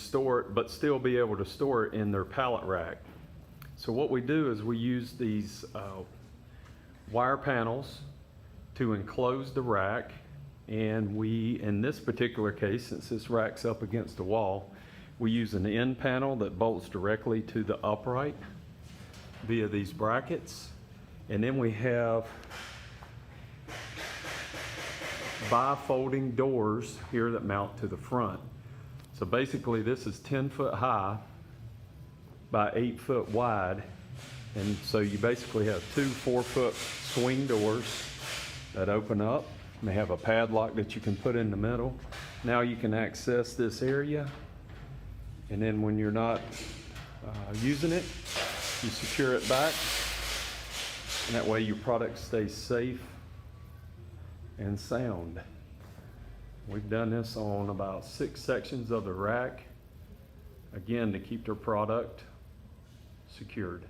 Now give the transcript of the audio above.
store it, but still be able to store it in their pallet rack. So what we do is we use these wire panels to enclose the rack, and we, in this particular case, since this rack's up against the wall, we use an end panel that bolts directly to the upright via these brackets. And then we have bifolding doors here that mount to the front. So basically this is 10 foot high by 8 foot wide. And so you basically have two 4-foot swing doors that open up. They have a padlock that you can put in the middle. Now you can access this area. And then when you're not using it, you secure it back. And that way your product stays safe and sound. We've done this on about 6 sections of the rack, again, to keep their product secured.